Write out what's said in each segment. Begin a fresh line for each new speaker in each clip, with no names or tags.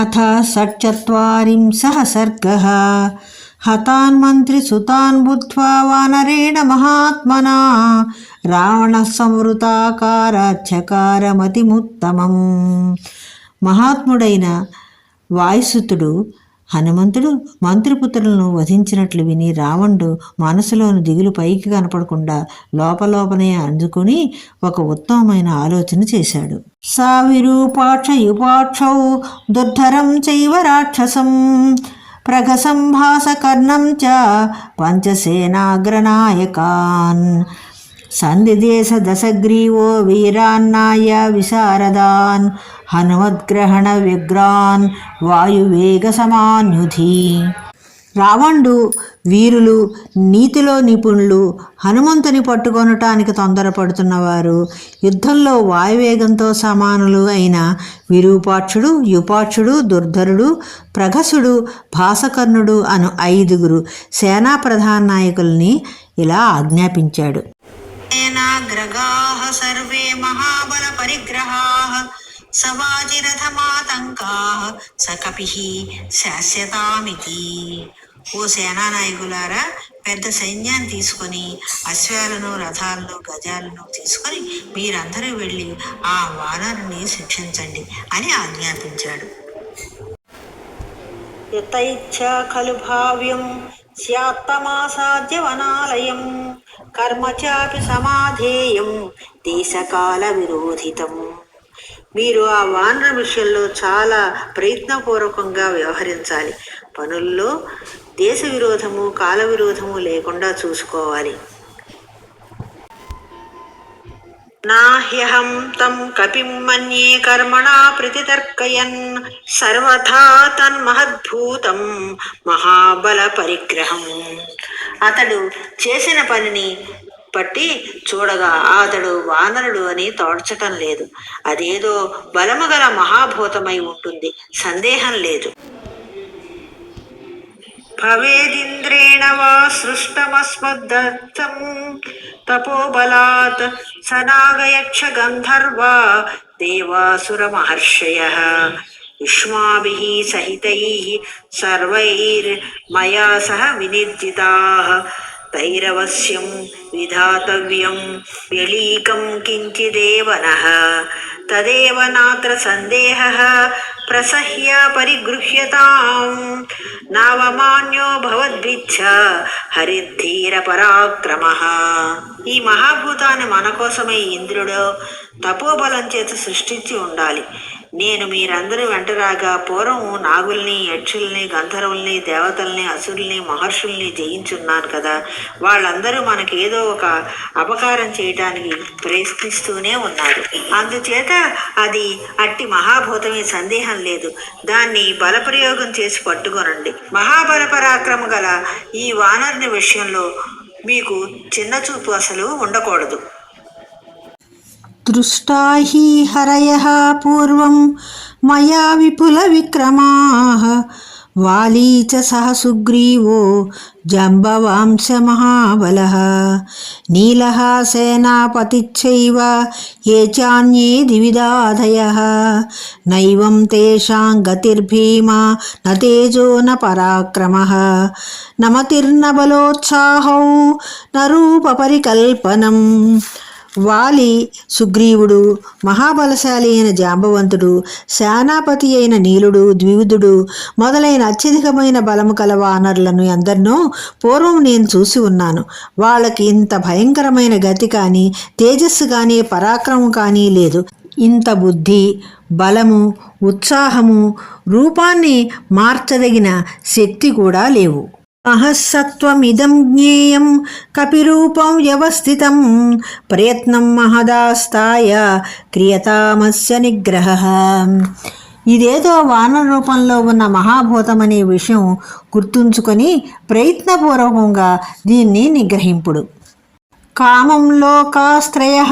अथ षट्चत्वारिंशः सर्गः। हतान् मन्त्रिसुतान् बुद्ध्वा वानरेण महात्मना रावणः संवृताकारचकारमतिमुत्तमम्। మహాత్ముడైన వాయుసుతుడు హనుమంతుడు మంత్రిపుత్రులను వధించినట్లు విని రావణుడు మనసులోని దిగులు పైకి కనపడకుండా లోపలోపనే అందుకుని ఒక ఉత్తమమైన ఆలోచన చేశాడు. సా విరూపాక్షయుపాక్షౌ దుర్ధరం చైవ రాక్షసం ప్రగసంభాసకర్ణం చ పంచసేనాగ్రనాయకాన్ సంధిదేశ దశగ్రీవో వీరాన్నాయ విశారదాన్ హనుమద్గ్రహణ వ్యగ్రాన్ వాయువేగ సమాన్యుధి. రావణుడు వీరులు, నీతిలో నిపుణులు, హనుమంతుని పట్టుకొనటానికి తొందరపడుతున్నవారు, యుద్ధంలో వాయువేగంతో సమానులు అయిన విరూపాక్షుడు, యుపాక్షుడు, దుర్ధరుడు, ప్రగసుడు, భాసకర్ణుడు అను 5 సేనా ప్రధాన నాయకుల్ని ఇలా ఆజ్ఞాపించాడు. సేనాగ్రగాః సర్వే మహాబల పరిగ్రహాః సవాజిరథమాతంకాః సకపిః శాస్యతామితి. ఓ సేనానాయకులారా, పెద్ద సైన్యాన్ని తీసుకొని అశ్వాలను, రథాలను, గజాలను తీసుకొని మీరందరూ వెళ్ళి ఆ వానరుని శిక్షించండి అని ఆజ్ఞాపించాడు. యతైచ్ఛా ఖలు భావ్యం స్యాత్తమాసాద్య వనాలయం కర్మ చాపి సమాధేయం దేశకాల విరోధితం. మీరు ఆ వానర విషయంలో చాలా ప్రయత్నపూర్వకంగా వ్యవహరించాలి. పనుల్లో దేశ విరోధము, కాల విరోధము లేకుండా చూసుకోవాలి. నాహ్యహం తం కపిం మన్యే కర్మణా ప్రతితర్కయన్ సర్వథా తన్మహద్భూతం మహాబల పరిగ్రహం. అతడు చేసిన పనిని పట్టి చూడగా అతడు వానరుడు అని తోడ్చటం లేదు. అదేదో బలము గల మహాభూతమై ఉంటుంది, సందేహం లేదు. భవేదింద్రేణ వా సృష్టమస్మద్దత్తం తపోబలాత్ సనాగయక్ష గంధర్వా దేవాసుర మహర్షయః యుష్మాభిః సహితైః సర్వైర్మయా సహ వినిర్జితాః తైరవశ్యం విధాతవ్యం వ్యలీకం కించిదేవ నః తదేవ నాత్ర సందేహః ప్రసహ్య పరిగృహ్యతాం నావమాన్యో భవద్భిచ్చ హరిద్ధీర పరాక్రమః. ఈ మహాభూతాన్ని మన కోసమే ఇంద్రుడు తపోబలం చేత సృష్టించి ఉండాలి. నేను మీరందరూ వెంటరాగా పూర్వం నాగుల్ని, యక్షుల్ని, గంధర్వుల్ని, దేవతల్ని, అసురుల్ని, మహర్షుల్ని జయించున్నాను కదా. వాళ్ళందరూ మనకి ఏదో ఒక అపకారం చేయటానికి ప్రయత్నిస్తూనే ఉన్నారు. అందుచేత అది అట్టి మహాభూతమే, సందేహం లేదు. దాన్ని బలప్రయోగం చేసి పట్టుకొనండి. మహాబల పరాక్రమ గల ఈ వానరుని విషయంలో మీకు చిన్న చూపు అసలు ఉండకూడదు. దృష్టా హి హరయః పూర్వం మయా విపుల విక్రమాః వాలీ చ సహ సుగ్రీవో జంబవాంశ మహాబలః నీలః సేనాపతిశ్చైవ ఏ చాన్యే ద్వివిధాదయః నైవం తేషాం గతిర్భీమా న తేజో న పరాక్రమః న మతిర్న బలోత్సాహౌ న రూప పరికల్పనం. వాలి, సుగ్రీవుడు, మహాబలశాలి అయిన జాంబవంతుడు, సేనాపతి అయిన నీలుడు, ద్వివిధుడు మొదలైన అత్యధికమైన బలము కల వానరులను ఎందరినో పూర్వం నేను చూసి ఉన్నాను. వాళ్ళకి ఇంత భయంకరమైన గతి కానీ, తేజస్సు కానీ, పరాక్రమం కానీ లేదు. ఇంత బుద్ధి, బలము, ఉత్సాహము, రూపాన్ని మార్చదగిన శక్తి కూడా లేవు. మహస్సత్వమిదం జ్ఞేయం కపిరూపం వ్యవస్థితం ప్రయత్నం మహదాస్తాయ క్రియతామస్య నిగ్రహః. ఇదేదో వానర రూపంలో ఉన్న మహాభూతమనే విషయం గుర్తుంచుకొని ప్రయత్నపూర్వకంగా దీన్ని నిగ్రహింపుడు. కామం లోకాస్త్రయః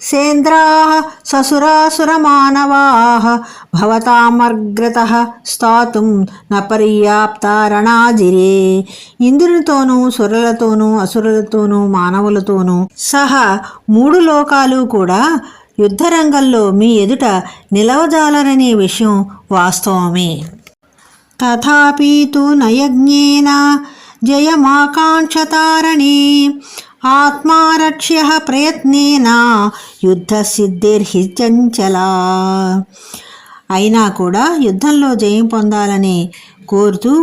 సేంద్రాః ససురాసురమానవాః భవతామగ్రతః స్థాతుం న పర్యాప్తా రణాజిరే. ఇంద్రునితోనూ, సురులతోనూ, అసురులతోనూ, మానవులతోనూ సహా 3 లోకాలు కూడా యుద్ధరంగంలో మీ ఎదుట నిలవజాలరనే విషయం వాస్తవమే. తథాపి తు నయజ్ఞేన జయమాకాంక్షతారణే ఆత్మారక్ష్య ప్రయత్నేన యుద్ధసిద్ధిర్హి చంచలా. అయినా కూడా యుద్ధంలో జయం పొందాలని కోరుతూ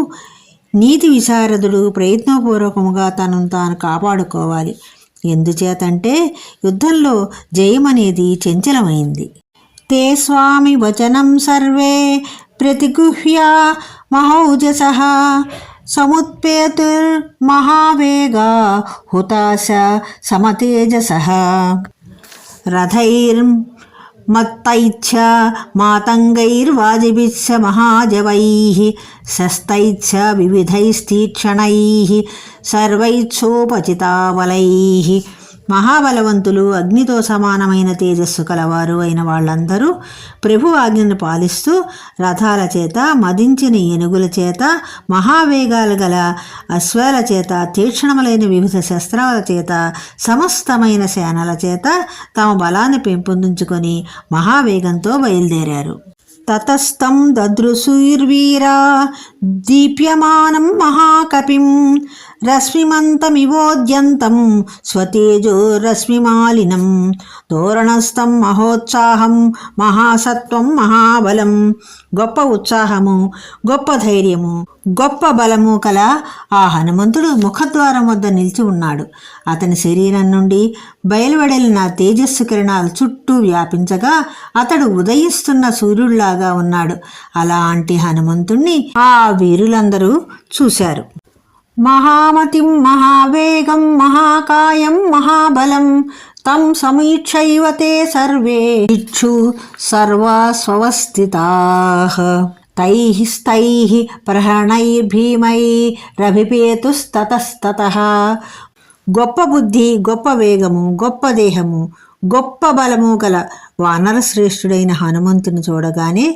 నీతి విశారదుడు ప్రయత్నపూర్వకముగా తనను తాను కాపాడుకోవాలి. ఎందుచేతంటే యుద్ధంలో జయమనేది చంచలమైంది. తే స్వామి వచనం సర్వే ప్రతిగుహ్య మహౌజసః సముత్పేతుర్మహావేగా హుతాశ సమతేజసః రథైర్మత్తైచ్చ మాతంగైర్వాజిభిశ్చ మహాజవైః శస్తైచ్చ వివిధైస్తీక్షణైః సర్వైచ్చోపచితాబలైః. మహాబలవంతులు, అగ్నితో సమానమైన తేజస్సు కలవారు అయిన వాళ్ళందరూ ప్రభు ఆజ్ఞను పాలిస్తూ రథాల చేత, మదించిన ఏనుగుల చేత, మహావేగాలు గల అశ్వాల చేత, తీక్షణములైన వివిధ శస్త్రాల చేత, సమస్తమైన సేనల చేత తమ బలాన్ని పెంపొందించుకొని మహావేగంతో బయలుదేరారు. తతస్థం దదృశూర్వీరా దీప్యమానం మహాకపిం రశ్మిమంతమివోద్యంతం స్వతేజో రశ్మిమాలినం తోరణస్థం మహోత్సాహం మహాసత్వం మహాబలం. గొప్ప ఉత్సాహము, గొప్ప ధైర్యము, గొప్ప బలము కల ఆ హనుమంతుడు ముఖద్వారం వద్ద నిలిచి ఉన్నాడు. అతని శరీరం నుండి బయలువెడలిన తేజస్సు కిరణాలు చుట్టూ వ్యాపించగా అతడు ఉదయిస్తున్న సూర్యుడిలాగా ఉన్నాడు. అలాంటి హనుమంతుణ్ణి ఆ వీరులందరూ చూశారు. మహామతిం మహావేగం మహాకాయం మహాబలం తం సమీక్షైవ తే సర్వే ఇక్షు సర్వా స్వస్థితాః తైః స్తైః ప్రహరణైర్భీమైరభిపేతుస్తతస్తతః. గొప్ప బుద్ధి, గొప్ప వేగము, గొప్ప దేహము, గొప్ప బలము గల వానరశ్రేష్ఠుడైన హనుమంతుని చూడగానే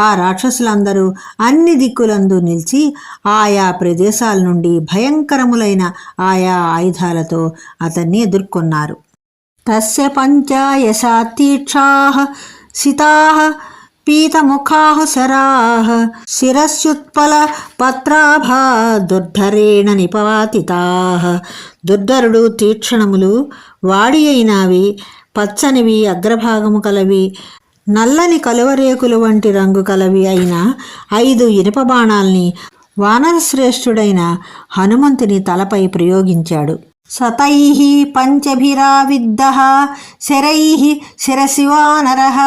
ఆ రాక్షసులందరూ అన్ని దిక్కులందు నిలిచి ఆయా ప్రదేశాల నుండి భయంకరములైన ఆయా ఆయుధాలతో అతన్ని ఎదుర్కొన్నారు. తస్య పంచాయశా తీక్షాః సితాః పీతముఖాః శరాః శిరస్యుత్పల పత్రాభా దుర్ధరేణ నిపవాతితాః. దుర్ధరుడు తీక్షణములు, వాడి అయినవి, పచ్చనివి, అగ్రభాగము కలవి, నల్లని కలువరేకులు వంటి రంగు కలవి అయిన 5 ఇనుప బాణాల్ని వానరశ్రేష్ఠుడైన హనుమంతుని తలపై ప్రయోగించాడు. సతైః పంచభిరావిద్ధః శరైః శిరసి వానరః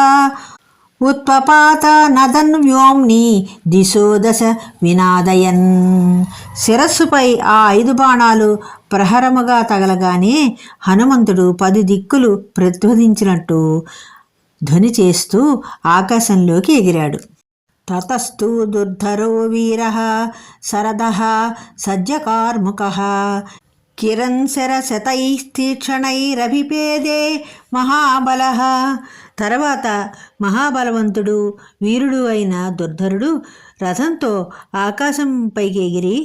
ఉత్పపాత నదన్ వ్యోమ్ని దిశో దశ వినాదయన్. శిరస్సుపై ఆ 5 బాణాలు ప్రహరముగా తగలగానే హనుమంతుడు 10 దిక్కులు ప్రతిధ్వనించినట్టు ధ్వని చేస్తూ ఆకాశంలోకి ఎగిరాడు. తతస్తు దుర్ధరో వీరః శరదః సజ్జకార్ముకః కిరణ్శరశతైస్తీక్షణైరభిపేదే మహాబలః. తర్వాత మహాబలవంతుడు, వీరుడు అయిన దుర్ధరుడు రథంతో ఆకాశం పైకి ఎగిరి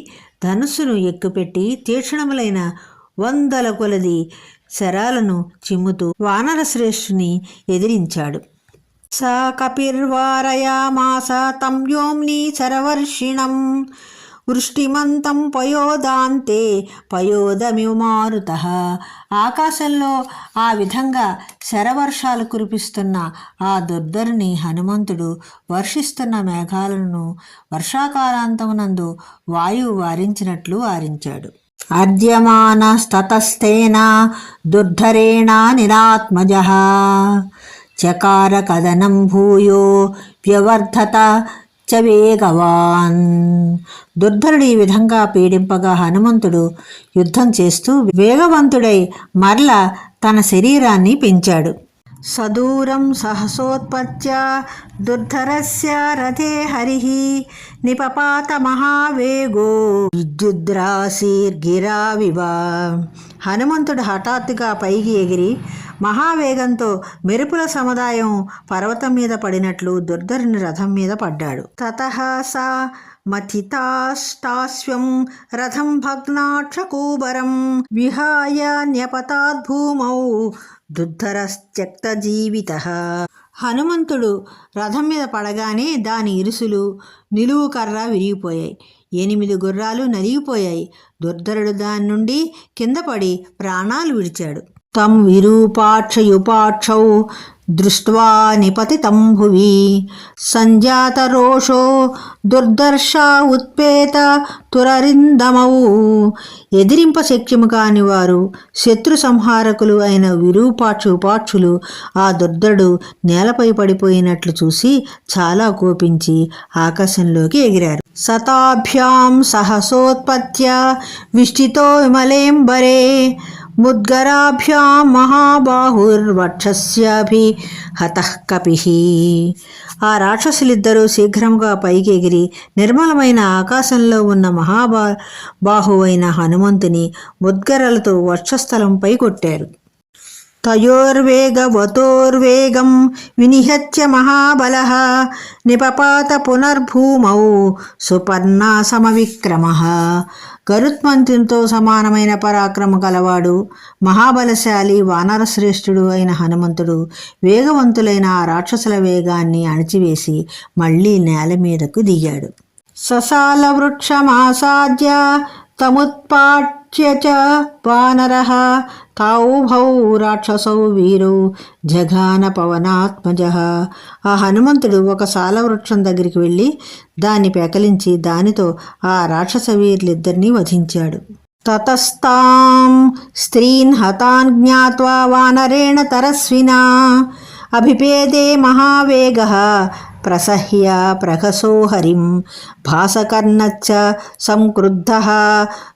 ధనుస్సును ఎక్కుపెట్టి తీక్షణములైన 100 కొలది శరాలను చిమ్ముతూ వానరశ్రేష్ఠుని ఎదిరించాడు. స కపిర్వారయామాస తం వ్యోమ్ని శరవర్షిణం వృష్టిమంతం పయోదాంతే పయోదమివ మారుతః. ఆకాశంలో ఆ విధంగా శరవర్షాలు కురిపిస్తున్న ఆ దుర్ధరుని హనుమంతుడు వర్షిస్తున్న మేఘాలను వర్షాకాలాంతమునందు వాయువు వారించినట్లు వారించాడు. అర్ధ్యమానస్తతస్తేన దుర్ధరేణ నిరాత్మజః చకార కదనం భూయో వ్యవర్ధత చ వేగవాన్. దుర్ధరుడు ఈ విధంగా పీడింపగా హనుమంతుడు యుద్ధం చేస్తూ వేగవంతుడై మరల తన శరీరాన్ని పెంచాడు. సదూరం సహసోత్పత్య దుర్ధరస్య రథే హరిః నిపపాత మహావేగో విద్యుద్రాశీర్గిరావివ. హనుమంతుడు హఠాత్తుగా పైకి ఎగిరి మహావేగంతో మెరుపుల సముదాయం పర్వతం మీద పడినట్లు దుర్ధరుని రథం మీద పడ్డాడు. తతః సా మథితాష్టాశ్వం రథం భగ్నాక్షకూబరం విహాయ న్యపతాద్భూమౌ దుర్ధరశ్చక్తజీవితః. హనుమంతుడు రథం మీద పడగానే దాని ఇరుసులు, నిలువు కర్ర విరిగిపోయాయి. 8 గుర్రాలు నలిగిపోయాయి. దుర్ధరుడు దాని నుండి కింద పడి ప్రాణాలు విడిచాడు. తం విరూపాక్షయుపాక్షౌ దృష్ట్వా నిపతితం భువి సంజాతరోషో దుర్దర్శ ఉత్పేత తురరిందమౌ. ఎదిరింప శక్యము కాని వారు శత్రు సంహారకులు అయిన విరూపాక్ష ఉపాక్షులు ఆ దుర్ధరుడు నేలపై పడిపోయినట్లు చూసి చాలా కోపించి ఆకాశంలోకి ఎగిరారు. సతాభ్యాం సహసోత్పత్య విష్టితో విమలేంబరే ముద్గరాభ్యాం మహాబాహుర్వక్షస్యాభి హతః కపిః. ఆ రాక్షసులిద్దరూ శీఘ్రముగా పైకి ఎగిరి నిర్మలమైన ఆకాశంలో ఉన్న మహాబాహువైన హనుమంతుని ముద్గరలతో వక్షస్థలంపై కొట్టారు. తయోర్వేగవతోర్వేగం వినిహత్య మహాబలః నిపపాత పునర్భూమౌ సుపర్ణాసమవిక్రమః. గరుత్మంతునితో సమానమైన పరాక్రమ గలవాడు మహాబలశాలి వానరశ్రేష్ఠుడు అయిన హనుమంతుడు వేగవంతులైన ఆ రాక్షసుల వేగాన్ని అణిచివేసి మళ్లీ నేల మీదకు దిగాడు. ససాల వృక్షమాసాద్య తముత్పాట్య చ వానరః తావుభౌ రాక్షసౌ వీరౌ జఘాన పవనాత్మజః. ఆ హనుమంతుడు ఒక సాల వృక్షం దగ్గరికి వెళ్ళి దాన్ని పెకలించి దానితో ఆ రాక్షస వీరులిద్దరినీ వధించాడు. తతస్తాం స్త్రీన్ హతాన్ జ్ఞాత్వా వానరేణ తరస్వినా అభిపేదే మహావేగః ప్రసహ్య ప్రహసో హరిం భాసకర్ణచ్చ సంక్రుద్ధః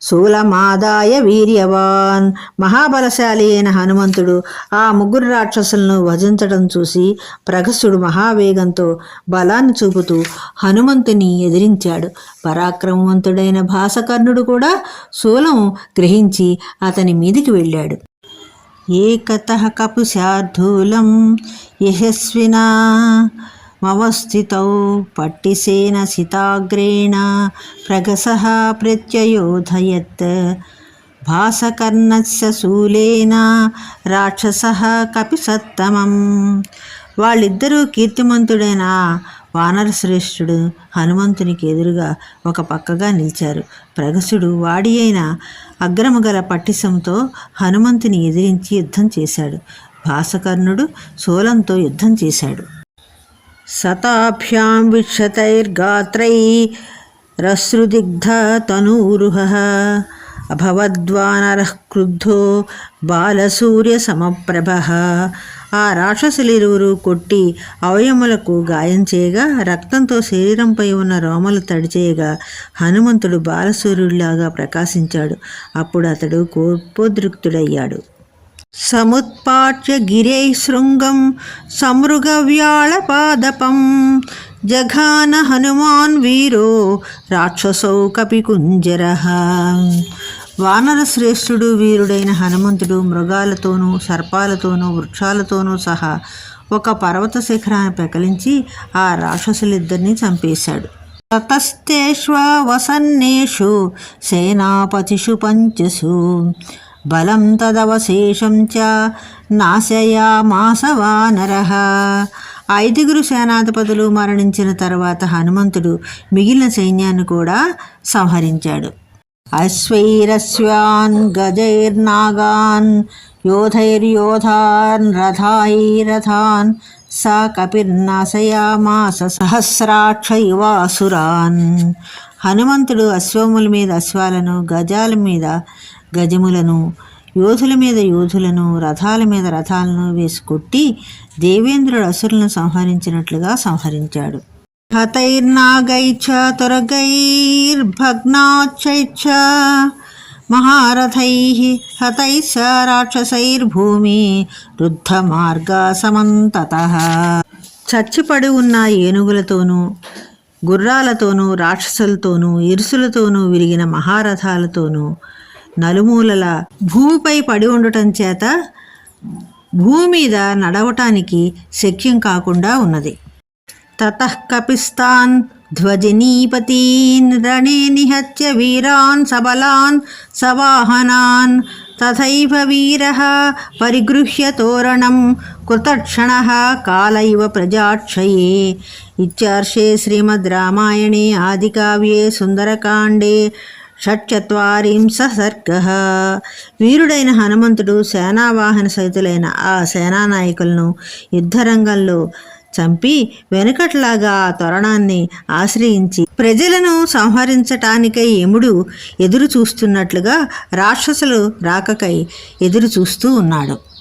శూలమాదాయ వీర్యవాన్. మహాబలశాలి అయిన హనుమంతుడు ఆ 3 రాక్షసులను వధించడం చూసి ప్రగసుడు మహావేగంతో బలాన్ని చూపుతూ హనుమంతుని ఎదిరించాడు. పరాక్రమవంతుడైన భాసకర్ణుడు కూడా శూలం గ్రహించి అతని మీదికి వెళ్ళాడు. ఏకతః కపుశార్ధూలం యశస్వినా మవస్థితౌ పట్టిసేన సితాగ్రేణ ప్రగసః ప్రత్యయోధయత్ భాసకర్ణస్య శూలేన రాక్షసః కపిసత్తమం. వాళ్ళిద్దరూ కీర్తిమంతుడైన వానరశ్రేష్ఠుడు హనుమంతునికి ఎదురుగా ఒక పక్కగా నిలిచారు. ప్రగసుడు వాడి అయిన అగ్రము గల పట్టిసంతో హనుమంతుని ఎదిరించి యుద్ధం చేశాడు. భాసకర్ణుడు శూలంతో యుద్ధం చేశాడు. సతాభ్యాం విక్షతైర్గాత్రైరశ్రుదిగ్ధ తనూరుహః అభవద్వానరః క్రుద్ధో బాలసూర్య సమప్రభః. ఆ రాక్షసులిరువురు కొట్టి అవయములకు గాయం చేయగా రక్తంతో శరీరంపై ఉన్న రోమలు తడిచేయగా హనుమంతుడు బాలసూర్యుడిలాగా ప్రకాశించాడు. అప్పుడు అతడు కోపోద్రిక్తుడయ్యాడు. సముత్పాట్య గిరై శృంగం సమృగవ్యాళపాదపం జఘాన హనుమాన్ వీరో రాక్షసౌ కపికుంజరః. వానర శ్రేష్ఠుడు వీరుడైన హనుమంతుడు మృగాలతోనూ సర్పాలతోనూ వృక్షాలతోనూ సహా ఒక పర్వత శిఖరాన్ని పెకలించి ఆ రాక్షసులిద్దరినీ చంపేశాడు. తతస్తేష్వసన్నేషు సేనాపతిషు పంచసు బలం తదవశేషం చ నాశయామాస వానరః. 5 సేనాధిపతులు మరణించిన తర్వాత హనుమంతుడు మిగిలిన సైన్యాన్ని కూడా సంహరించాడు. అశ్వైరశ్వాన్ గజైర్నాగాన్ యోధైర్యోధాన్ రథాయిరథాన్ స కపిర్నాశయామాస సహస్రాక్ష ఇవాసురాన్. హనుమంతుడు అశ్వముల మీద అశ్వాలను, గజాల మీద గజములను, యోధుల మీద యోధులను, రథాల మీద రథాలను వేసి కొట్టి దేవేంద్రుడు అసురులను సంహరించినట్లుగా సంహరించాడు. హతైర్నాగైచ్చ తురగైర్భగ్నాచ్చైచ్చ మహారథైః హతైః రాక్షసైర్భూమి రుద్ధ మార్గా సమంతతః. చచ్చిపడి ఉన్న ఏనుగులతోనూ గుర్రాలతోనూ రాక్షసులతోనూ ఇరుసులతోనూ విరిగిన మహారథాలతోనూ నలుమూలల భూమిపై పడి ఉండటం చేత భూమి మీద నడవటానికి శక్యం కాకుండా ఉన్నది. తతః కపిస్తాన్ ధ్వజినీపతీన్ రణే నిహత్య వీరాన్ సబలాన్ సవాహనాన్ తథైవ వీరః పరిగృహ్య తోరణం కృతక్షణః కాల ఇవ ప్రజాక్షయే. ఇత్యార్షే శ్రీమద్ రామాయణే ఆదికావ్యే సుందరకాండే షట్చత్వారింశः సర్గः. వీరుడైన హనుమంతుడు సేనావాహన సహితులైన ఆ సేనానాయకులను యుద్ధరంగంలో చంపి వెనుకట్లాగా ఆ తోరణాన్ని ఆశ్రయించి ప్రజలను సంహరించటానికై యముడు ఎదురు చూస్తున్నట్లుగా రాక్షసులు రాకకై ఎదురు చూస్తూ ఉన్నాడు.